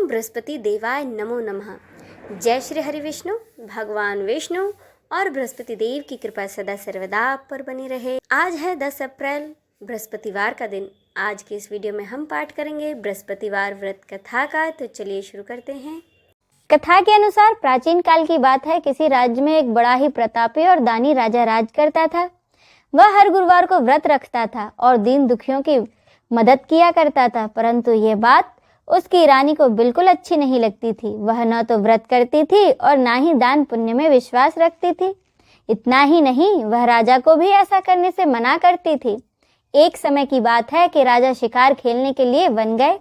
ओम बृहस्पति देवाय नमो नमः। जय श्री हरि विष्णु। भगवान विष्णु और बृहस्पति देव की कृपा सदा सर्वदा आप पर बनी रहे। आज है 10 अप्रैल बृहस्पतिवार का दिन। आज के इस वीडियो में हम पाठ करेंगे बृहस्पतिवार व्रत कथा का। तो चलिए शुरू करते हैं। कथा के अनुसार प्राचीन काल की बात है। किसी राज्य में एक बड़ा ही प्रतापी और दानी राजा राज करता था। वह हर गुरुवार को व्रत रखता था और दीन दुखियों की मदद किया करता था, परंतु ये बात उसकी रानी को बिल्कुल अच्छी नहीं लगती थी। वह न तो व्रत करती थी और ना ही दान पुण्य में विश्वास रखती थी। इतना ही नहीं, वह राजा को भी ऐसा करने से मना करती थी। एक समय की बात है कि राजा शिकार खेलने के लिए वन गए।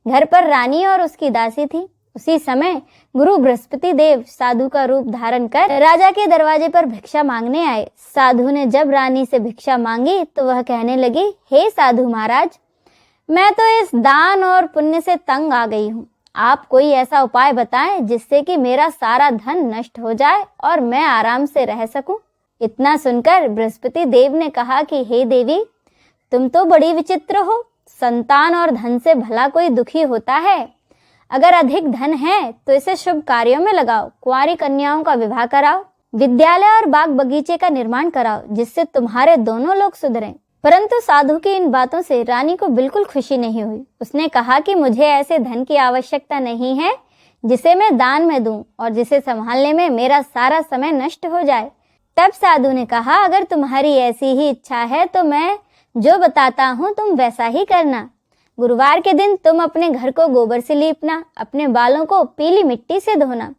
घर पर रानी और उसकी दासी थी। उसी समय गुरु बृहस्पति देव साधु का रूप धारण कर राजा के दरवाजे पर भिक्षा मांगने आए। साधु ने जब रानी से भिक्षा मांगी तो वह कहने लगी, हे साधु महाराज, मैं तो इस दान और पुण्य से तंग आ गई हूँ। आप कोई ऐसा उपाय बताएं जिससे कि मेरा सारा धन नष्ट हो जाए और मैं आराम से रह सकूं। इतना सुनकर बृहस्पति देव ने कहा कि हे देवी, तुम तो बड़ी विचित्र हो। संतान और धन से भला कोई दुखी होता है? अगर अधिक धन है तो इसे शुभ कार्यों में लगाओ। कुंवारी कन्याओं का विवाह कराओ, विद्यालय और बाग बगीचे का निर्माण कराओ, जिससे तुम्हारे दोनों लोग सुधरें। परंतु साधु की इन बातों से रानी को बिल्कुल खुशी नहीं हुई। उसने कहा कि मुझे ऐसे धन की आवश्यकता नहीं है जिसे मैं दान में दूं और जिसे संभालने में मेरा सारा समय नष्ट हो जाए। तब साधु ने कहा, अगर तुम्हारी ऐसी ही इच्छा है तो मैं जो बताता हूँ तुम वैसा ही करना। गुरुवार के दिन तुम अपने घर को गोबर से लीपना, अपने बालों को पीली मिट्टी से धोना,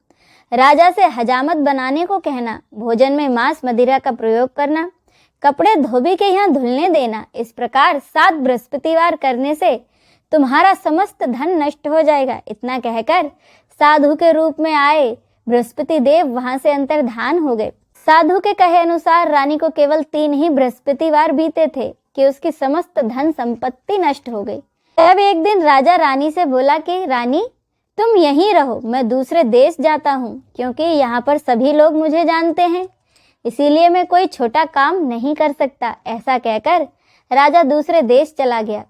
राजा से हजामत बनाने को कहना, भोजन में मांस मदिरा का प्रयोग करना, कपड़े धोबी के यहाँ धुलने देना। इस प्रकार 7 बृहस्पतिवार करने से तुम्हारा समस्त धन नष्ट हो जाएगा। इतना कहकर साधु के रूप में आए बृहस्पति देव वहां से अंतर्धान हो गए। साधु के कहे अनुसार रानी को केवल 3 ही बृहस्पतिवार बीते थे कि उसकी समस्त धन संपत्ति नष्ट हो गई। तब एक दिन राजा रानी से बोला कि रानी, तुम यहीं रहो, मैं दूसरे देश जाता हूँ, क्योंकि यहाँ पर सभी लोग मुझे जानते हैं, इसीलिए मैं कोई छोटा काम नहीं कर सकता। ऐसा कहकर राजा दूसरे देश चला गया।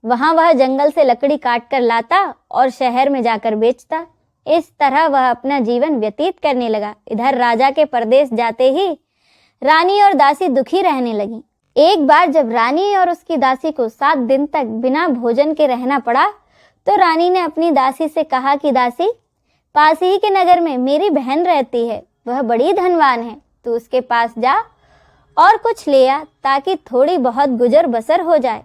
वहां वह जंगल से लकड़ी काट कर लाता और शहर में जाकर बेचता। इस तरह वह अपना जीवन व्यतीत करने लगा। इधर राजा के परदेश जाते ही रानी और दासी दुखी रहने लगी। एक बार जब रानी और उसकी दासी को 7 दिन तक बिना भोजन के रहना पड़ा तो रानी ने अपनी दासी से कहा कि दासी, पास ही के नगर में मेरी बहन रहती है, वह बड़ी धनवान है, तू उसके पास जा और कुछ ले आ ताकि थोड़ी बहुत गुजर बसर हो जाए।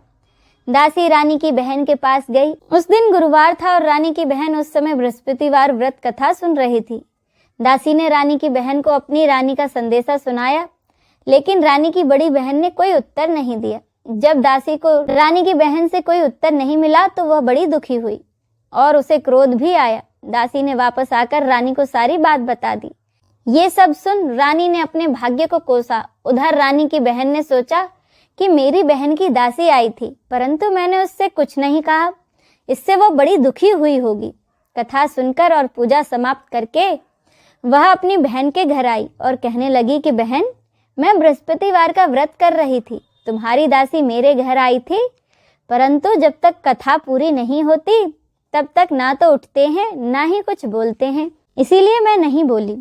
दासी रानी की बहन के पास गई। उस दिन गुरुवार था और रानी की बहन उस समय बृहस्पतिवार व्रत कथा सुन रही थी। दासी ने रानी की बहन को अपनी रानी का संदेशा सुनाया, लेकिन रानी की बड़ी बहन ने कोई उत्तर नहीं दिया। जब दासी को रानी की बहन से कोई उत्तर नहीं मिला तो वह बड़ी दुखी हुई और उसे क्रोध भी आया। दासी ने वापस आकर रानी को सारी बात बता दी। ये सब सुन रानी ने अपने भाग्य को कोसा। उधर रानी की बहन ने सोचा कि मेरी बहन की दासी आई थी, परंतु मैंने उससे कुछ नहीं कहा, इससे वो बड़ी दुखी हुई होगी। कथा सुनकर और पूजा समाप्त करके वह अपनी बहन के घर आई और कहने लगी कि बहन, मैं बृहस्पतिवार का व्रत कर रही थी, तुम्हारी दासी मेरे घर आई थी, परंतु जब तक कथा पूरी नहीं होती तब तक ना तो उठते हैं ना ही कुछ बोलते हैं, इसीलिए मैं नहीं बोली।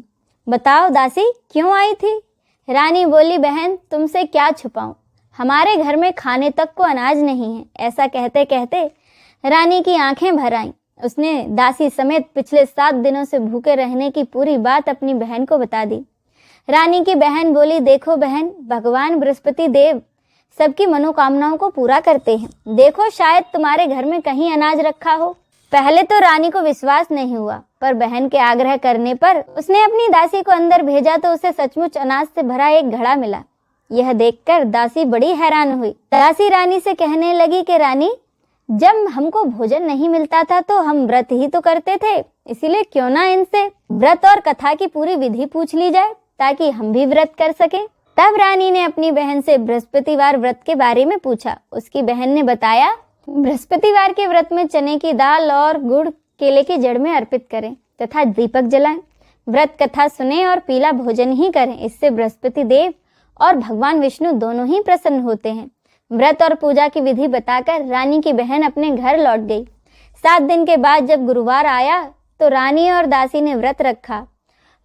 बताओ दासी, क्यों आई थी? रानी बोली, बहन, तुमसे क्या छुपाऊं, हमारे घर में खाने तक को अनाज नहीं है। ऐसा कहते कहते रानी की आंखें भर आईं। उसने दासी समेत पिछले 7 दिनों से भूखे रहने की पूरी बात अपनी बहन को बता दी। रानी की बहन बोली, देखो बहन, भगवान बृहस्पति देव सबकी मनोकामनाओं को पूरा करते हैं। देखो, शायद तुम्हारे घर में कहीं अनाज रखा हो। पहले तो रानी को विश्वास नहीं हुआ, पर बहन के आग्रह करने पर उसने अपनी दासी को अंदर भेजा तो उसे सचमुच अनाज से भरा एक घड़ा मिला। यह देखकर दासी बड़ी हैरान हुई। दासी रानी से कहने लगी कि रानी, जब हमको भोजन नहीं मिलता था तो हम व्रत ही तो करते थे, इसीलिए क्यों ना इनसे व्रत और कथा की पूरी विधि पूछ ली जाए ताकि हम भी व्रत कर सकें। तब रानी ने अपनी बहन से बृहस्पतिवार व्रत के बारे में पूछा। उसकी बहन ने बताया, बृहस्पतिवार के व्रत में चने की दाल और गुड़ केले की जड़ में अर्पित करें तथा दीपक जलाएं। व्रत कथा सुने और पीला भोजन ही करें, इससे बृहस्पति देव और भगवान विष्णु दोनों ही प्रसन्न होते हैं। व्रत और पूजा की विधि बताकर रानी की बहन अपने घर लौट गई। 7 दिन के बाद जब गुरुवार आया तो रानी और दासी ने व्रत रखा।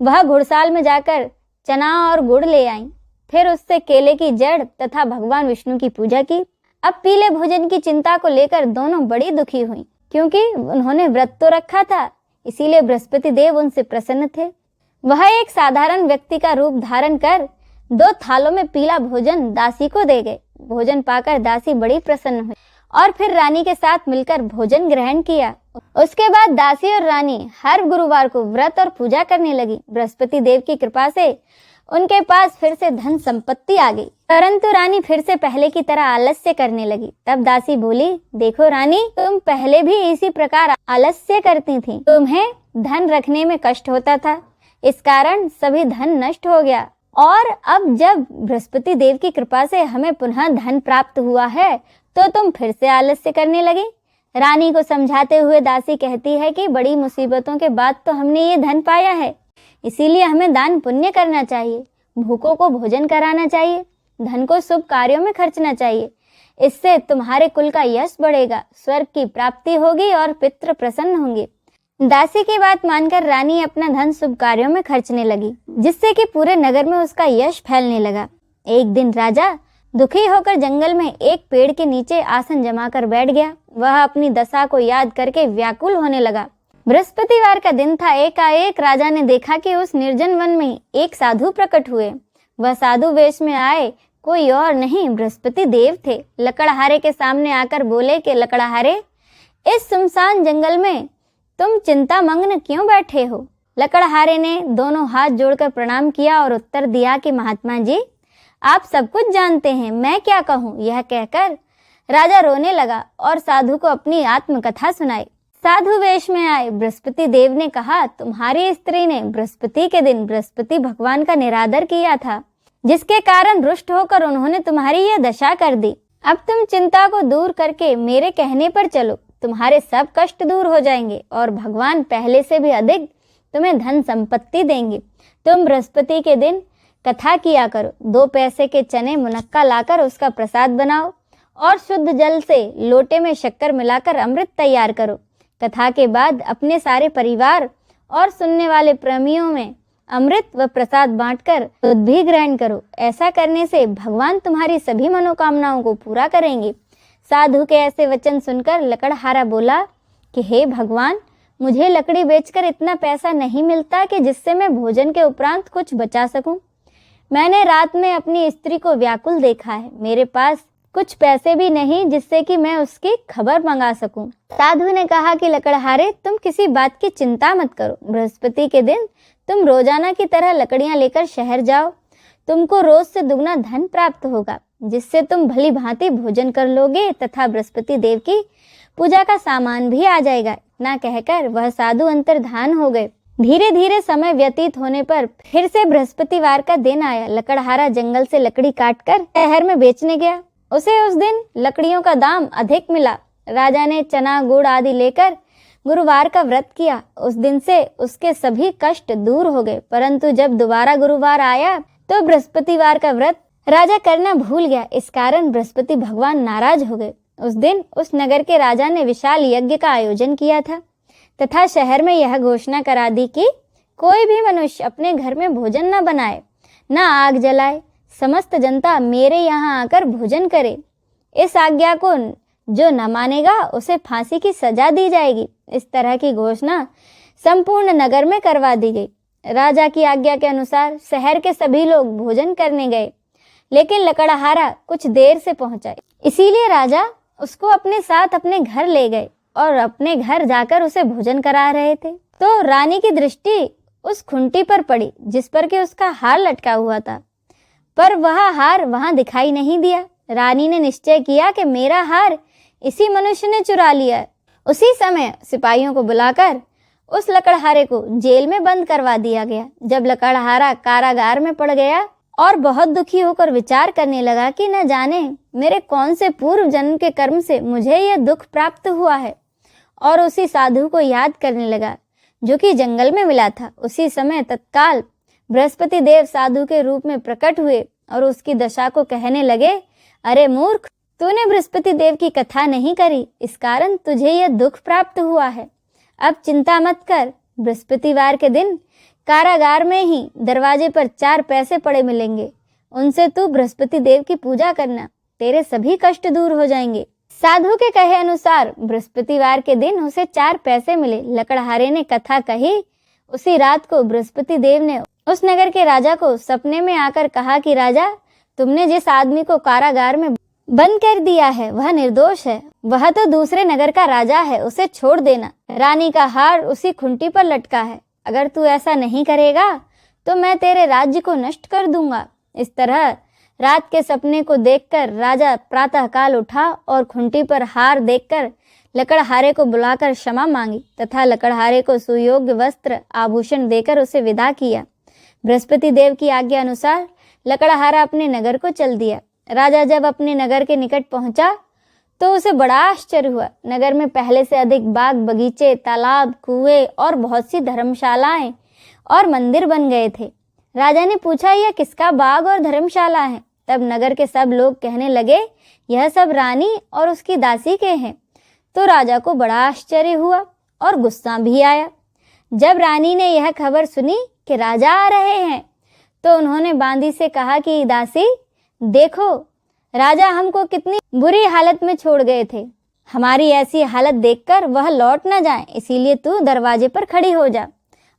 वह घुड़साल में जाकर चना और गुड़ ले आईं। फिर उससे केले की जड़ तथा भगवान विष्णु की पूजा की। अब पीले भोजन की चिंता को लेकर दोनों बड़ी दुखी हुईं, क्योंकि उन्होंने व्रत तो रखा था, इसीलिए बृहस्पति देव उनसे प्रसन्न थे। वह एक साधारण व्यक्ति का रूप धारण कर 2 थालों में पीला भोजन दासी को दे गए। भोजन पाकर दासी बड़ी प्रसन्न हुई और फिर रानी के साथ मिलकर भोजन ग्रहण किया। उसके बाद दासी और रानी हर गुरुवार को व्रत और पूजा करने लगी। बृहस्पति देव की कृपा से उनके पास फिर से धन संपत्ति आ गई, परंतु रानी फिर से पहले की तरह आलस्य करने लगी। तब दासी बोली, देखो रानी, तुम पहले भी इसी प्रकार आलस्य करती थी। तुम्हें धन रखने में कष्ट होता था, इस कारण सभी धन नष्ट हो गया, और अब जब बृहस्पति देव की कृपा से हमें पुनः धन प्राप्त हुआ है तो तुम फिर से आलस्य करने लगे। रानी को समझाते हुए दासी कहती है कि बड़ी मुसीबतों के बाद तो हमने ये धन पाया है, इसीलिए हमें दान पुण्य करना चाहिए, भूखों को भोजन कराना चाहिए, धन को शुभ कार्यों में खर्चना चाहिए। इससे तुम्हारे कुल का यश बढ़ेगा, स्वर्ग की प्राप्ति होगी और पितृ प्रसन्न होंगे। दासी की बात मानकर रानी अपना धन शुभ कार्यों में खर्चने लगी, जिससे कि पूरे नगर में उसका यश फैलने लगा। एक दिन राजा दुखी होकर जंगल में एक पेड़ के नीचे आसन जमाकर बैठ गया। वह अपनी दशा को याद करके व्याकुल होने लगा। बृहस्पतिवार का दिन था। एकाएक राजा ने देखा कि उस निर्जन वन में एक साधु प्रकट हुए। वह साधु वेश में आए कोई और नहीं, बृहस्पति देव थे। लकड़हारे के सामने आकर बोले कि लकड़हारे, इस सुनसान जंगल में तुम चिंता मग्न क्यों बैठे हो? लकड़हारे ने दोनों हाथ जोड़कर प्रणाम किया और उत्तर दिया कि महात्मा जी, आप सब कुछ जानते हैं, मैं क्या कहूँ। यह कहकर राजा रोने लगा और साधु को अपनी आत्मकथा सुनाई। साधु वेश में आए बृहस्पति देव ने कहा, तुम्हारी स्त्री ने बृहस्पति के दिन बृहस्पति भगवान का निरादर किया था, जिसके कारण रुष्ट होकर उन्होंने तुम्हारी यह दशा कर दी। अब तुम चिंता को दूर करके मेरे कहने पर चलो, तुम्हारे सब कष्ट दूर हो जाएंगे और भगवान पहले से भी अधिक तुम्हें धन संपत्ति देंगे। तुम बृहस्पति के दिन कथा किया करो, 2 पैसे के चने मुनक्का लाकर उसका प्रसाद बनाओ और शुद्ध जल से लोटे में शक्कर मिलाकर अमृत तैयार करो। कथा के बाद अपने सारे परिवार और सुनने वाले प्रेमियों में अमृत व प्रसाद बांटकर दूध भी ग्रहण करो। ऐसा करने से भगवान तुम्हारी सभी मनोकामनाओं को पूरा करेंगे। साधु के ऐसे वचन सुनकर लकड़हारा बोला कि हे भगवान, मुझे लकड़ी बेचकर इतना पैसा नहीं मिलता कि जिससे मैं भोजन के उपरांत कुछ बचा सकूं। मैंने रात में अपनी स्त्री को व्याकुल देखा है, मेरे पास कुछ पैसे भी नहीं जिससे कि मैं उसकी खबर मंगा सकूं। साधु ने कहा कि लकड़हारे, तुम किसी बात की चिंता मत करो। बृहस्पति के दिन तुम रोजाना की तरह लकड़ियां लेकर शहर जाओ, तुमको रोज से दुगना धन प्राप्त होगा, जिससे तुम भली भांति भोजन कर लोगे तथा बृहस्पति देव की पूजा का सामान भी आ जाएगा। इतना कहकर वह साधु अंतर्धान हो गए। धीरे धीरे समय व्यतीत होने पर फिर से बृहस्पतिवार का दिन आया। लकड़हारा जंगल से लकड़ी काटकर शहर में बेचने गया। उसे उस दिन लकड़ियों का दाम अधिक मिला। राजा ने चना गुड़ आदि लेकर गुरुवार का व्रत किया। उस दिन से उसके सभी कष्ट दूर हो गए। परंतु जब दोबारा गुरुवार आया तो बृहस्पतिवार का व्रत राजा करना भूल गया। इस कारण बृहस्पति भगवान नाराज हो गए। उस दिन उस नगर के राजा ने विशाल यज्ञ का आयोजन किया था तथा शहर में यह घोषणा करा दी कि कोई भी मनुष्य अपने घर में भोजन न बनाए, न आग जलाए, समस्त जनता मेरे यहाँ आकर भोजन करे। इस आज्ञा को जो न मानेगा उसे फांसी की सजा दी जाएगी। इस तरह की घोषणा संपूर्ण नगर में करवा दी गई। राजा की आज्ञा के अनुसार शहर के सभी लोग भोजन करने गए, लेकिन लकड़हारा कुछ देर से पहुंचा, इसीलिए राजा उसको अपने साथ अपने घर ले गए और अपने घर जाकर उसे भोजन करा रहे थे। तो रानी की दृष्टि उस खुंटी पर पड़ी जिस पर कि उसका हार लटका हुआ था, पर वह हार वहां दिखाई नहीं दिया। रानी ने निश्चय किया कि मेरा हार इसी मनुष्य ने चुरा लिया। उसी समय सिपाहियों को बुलाकर उस लकड़हारे को जेल में बंद करवा दिया गया। जब लकड़हारा कारागार में पड़ गया और बहुत दुखी होकर विचार करने लगा कि न जाने मेरे कौन से पूर्व जन्म के कर्म से मुझे यह दुख प्राप्त हुआ है, और उसी साधु को याद करने लगा जो कि जंगल में मिला था। उसी समय तत्काल बृहस्पति देव साधु के रूप में प्रकट हुए और उसकी दशा को कहने लगे, अरे मूर्ख, तूने बृहस्पति देव की कथा नहीं करी, इस कारण तुझे यह दुख प्राप्त हुआ है। अब चिंता मत कर, बृहस्पतिवार के दिन कारागार में ही दरवाजे पर 4 पैसे पड़े मिलेंगे, उनसे तू बृहस्पति देव की पूजा करना, तेरे सभी कष्ट दूर हो जाएंगे। साधु के कहे अनुसार बृहस्पतिवार के दिन उसे 4 पैसे मिले। लकड़हारे ने कथा कही। उसी रात को बृहस्पति देव ने उस नगर के राजा को सपने में आकर कहा कि राजा, तुमने जिस आदमी को कारागार में बंद कर दिया है वह निर्दोष है, वह तो दूसरे नगर का राजा है, उसे छोड़ देना। रानी का हार उसी खुंटी पर लटका है, अगर तू ऐसा नहीं करेगा तो मैं तेरे राज्य को नष्ट कर दूंगा। इस तरह रात के सपने को देखकर राजा प्रातःकाल उठा और खुंटी पर हार देखकर लकड़हारे को बुलाकर क्षमा मांगी तथा लकड़हारे को सुयोग्य वस्त्र आभूषण देकर उसे विदा किया। बृहस्पति देव की आज्ञा अनुसार लकड़हारा अपने नगर को चल दिया। राजा जब अपने नगर के निकट पहुंचा तो उसे बड़ा आश्चर्य हुआ। नगर में पहले से अधिक बाग बगीचे, तालाब, कुएं और बहुत सी धर्मशालाएं और मंदिर बन गए थे। राजा ने पूछा, यह किसका बाग और धर्मशाला है? तब नगर के सब लोग कहने लगे, यह सब रानी और उसकी दासी के हैं। तो राजा को बड़ा आश्चर्य हुआ और गुस्सा भी आया। जब रानी ने यह खबर सुनी कि राजा आ रहे हैं तो उन्होंने बांदी से कहा कि दासी, देखो राजा हमको कितनी बुरी हालत में छोड़ गए थे, हमारी ऐसी हालत देखकर वह लौट न जाए, इसीलिए तू दरवाजे पर खड़ी हो जा।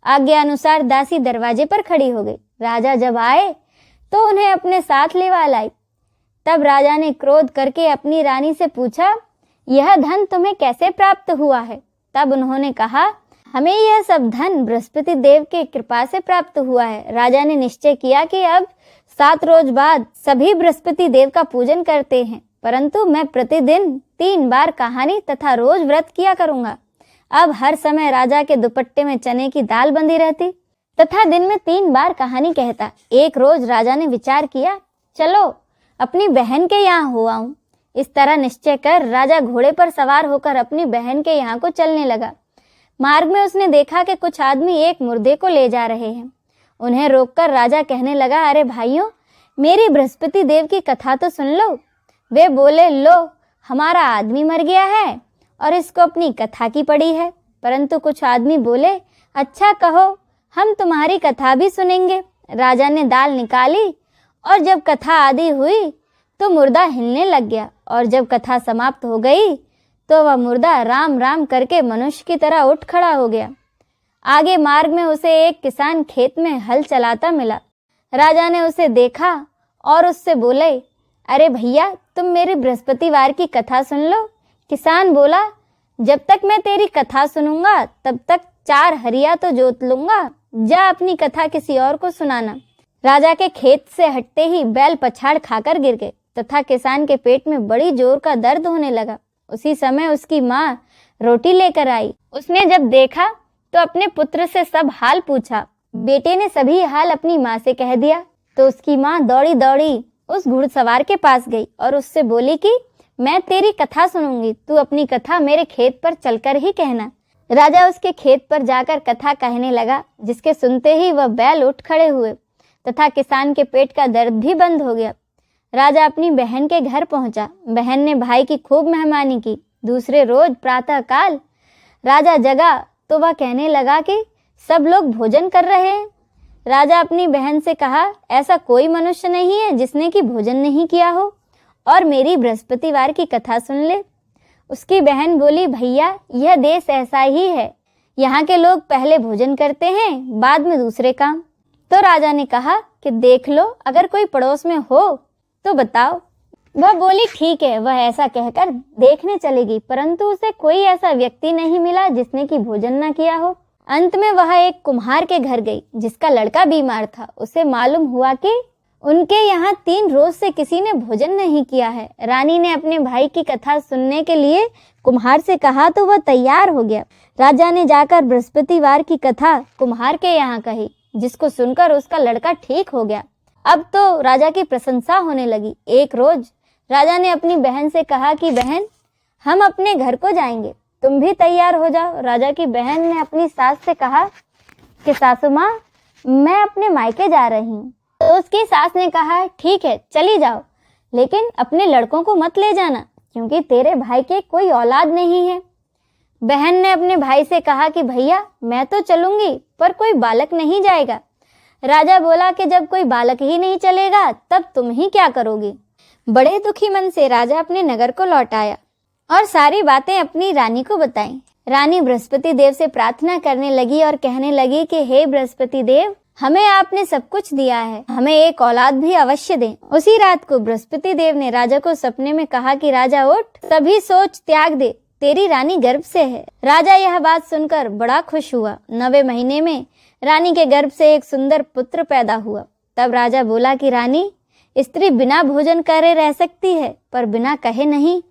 आज्ञा अनुसार दासी दरवाजे पर खड़ी हो गई। राजा जब आए तो उन्हें अपने साथ लेवा लाई। तब राजा ने क्रोध करके अपनी रानी से पूछा, यह धन तुम्हें कैसे प्राप्त हुआ है? तब उन्होंने कहा, हमें यह सब धन बृहस्पति देव के कृपा से प्राप्त हुआ है। राजा ने निश्चय किया कि अब 7 रोज बाद सभी बृहस्पति देव का पूजन करते हैं, परंतु मैं प्रतिदिन 3 बार कहानी तथा रोज व्रत किया करूंगा। अब हर समय राजा के दुपट्टे में चने की दाल बंधी रहती तथा दिन में 3 बार कहानी कहता। एक रोज राजा ने विचार किया, चलो अपनी बहन के यहाँ हो आऊं। इस तरह निश्चय कर राजा घोड़े पर सवार होकर अपनी बहन के यहाँ को चलने लगा। मार्ग में उसने देखा कि कुछ आदमी एक मुर्दे को ले जा रहे हैं। उन्हें रोककर राजा कहने लगा, अरे भाइयों, मेरी बृहस्पति देव की कथा तो सुन लो। वे बोले, लो हमारा आदमी मर गया है और इसको अपनी कथा की पड़ी है। परंतु कुछ आदमी बोले, अच्छा कहो, हम तुम्हारी कथा भी सुनेंगे। राजा ने दाल निकाली और जब कथा आदि हुई तो मुर्दा हिलने लग गया और जब कथा समाप्त हो गई तो वह मुर्दा राम राम करके मनुष्य की तरह उठ खड़ा हो गया। आगे मार्ग में उसे एक किसान खेत में हल चलाता मिला। राजा ने उसे देखा और उससे बोले, अरे भैया, तुम मेरी बृहस्पतिवार की कथा सुन लो। किसान बोला, जब तक मैं तेरी कथा सुनूंगा तब तक 4 हरिया तो जोत लूंगा, जा अपनी कथा किसी और को सुनाना। राजा के खेत से हटते ही बैल पछाड़ खाकर गिर गए तथा किसान के पेट में बड़ी जोर का दर्द होने लगा। उसी समय उसकी माँ रोटी लेकर आई। उसने जब देखा तो अपने पुत्र से सब हाल पूछा। बेटे ने सभी हाल अपनी माँ से कह दिया तो उसकी माँ दौड़ी दौड़ी उस घुड़सवार के पास गई और उससे बोली कि मैं तेरी कथा सुनूंगी, तू अपनी कथा मेरे खेत पर चलकर ही कहना। राजा उसके खेत पर जाकर कथा कहने लगा, जिसके सुनते ही वह बैल उठ खड़े हुए तथा किसान के पेट का दर्द भी बंद हो गया। राजा अपनी बहन के घर पहुंचा। बहन ने भाई की खूब मेहमानी की। दूसरे रोज प्रातःकाल राजा जगा तो वह कहने लगा कि सब लोग भोजन कर रहे हैं। राजा अपनी बहन से कहा, ऐसा कोई मनुष्य नहीं है जिसने कि भोजन नहीं किया हो और मेरी बृहस्पतिवार की कथा सुन ले। उसकी बहन बोली, भैया, यह देश ऐसा ही है, यहाँ के लोग पहले भोजन करते हैं, बाद में दूसरे काम। तो राजा ने कहा कि देख लो, अगर कोई पड़ोस में हो तो बताओ। वह बोली, ठीक है। वह ऐसा कहकर देखने चलेगी, परंतु उसे कोई ऐसा व्यक्ति नहीं मिला जिसने कि भोजन न किया हो। अंत में वह एक कुम्हार के घर गई जिसका लड़का बीमार था। उसे मालूम हुआ कि उनके यहाँ 3 रोज से किसी ने भोजन नहीं किया है। रानी ने अपने भाई की कथा सुनने के लिए कुम्हार से कहा तो वह तैयार हो गया। राजा ने जाकर बृहस्पतिवार की कथा कुम्हार के यहाँ कही, जिसको सुनकर उसका लड़का ठीक हो गया। अब तो राजा की प्रशंसा होने लगी। एक रोज राजा ने अपनी बहन से कहा कि बहन, हम अपने घर को जाएंगे, तुम भी तैयार हो जाओ। राजा की बहन ने अपनी सास से कहा कि सासू माँ, मैं अपने मायके जा रही हूँ। तो उसकी सास ने कहा, ठीक है, चली जाओ, लेकिन अपने लड़कों को मत ले जाना, क्योंकि तेरे भाई के कोई औलाद नहीं है। बहन ने अपने भाई से कहा कि भैया मैं तो चलूंगी, पर कोई बालक नहीं जाएगा। राजा बोला कि जब कोई बालक ही नहीं चलेगा तब तुम ही क्या करोगी। बड़े दुखी मन से राजा अपने नगर को लौट आया और सारी बातें अपनी रानी को बताई। रानी बृहस्पति देव से प्रार्थना करने लगी और कहने लगी कि हे बृहस्पति देव, हमें आपने सब कुछ दिया है, हमें एक औलाद भी अवश्य दें। उसी रात को बृहस्पति देव ने राजा को सपने में कहा कि राजा उठ, सभी सोच त्याग दे, तेरी रानी गर्भ से है। राजा यह बात सुनकर बड़ा खुश हुआ। 9वें महीने में रानी के गर्भ से एक सुंदर पुत्र पैदा हुआ। तब राजा बोला कि रानी, स्त्री बिना भोजन करे रह सकती है, पर बिना कहे नहीं।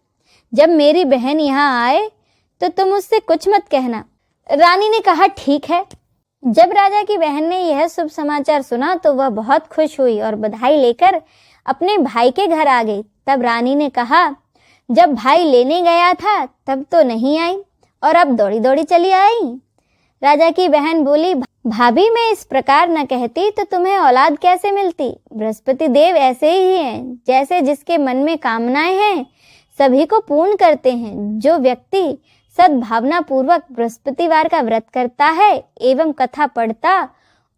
जब मेरी बहन यहाँ आए तो तुम उससे कुछ मत कहना। रानी ने कहा ठीक है। जब राजा की बहन ने यह शुभ समाचार सुना तो वह बहुत खुश हुई और बधाई लेकर अपने भाई के घर आ गई। तब रानी ने कहा, जब भाई लेने गया था तब तो नहीं आई और अब दौड़ी दौड़ी चली आई। राजा की बहन बोली, भाभी मैं इस प्रकार न कहती तो तुम्हें औलाद कैसे मिलती। बृहस्पति देव ऐसे ही हैं, जैसे जिसके मन में कामनाएं हैं सभी को पूर्ण करते हैं। जो व्यक्ति सद्भावना पूर्वक बृहस्पतिवार का व्रत करता है एवं कथा पढ़ता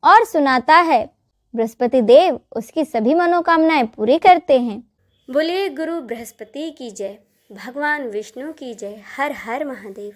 और सुनाता है, बृहस्पति देव उसकी सभी मनोकामनाएं पूरी करते हैं। बोलिए गुरु बृहस्पति की जय, भगवान विष्णु की जय। हर हर महादेव।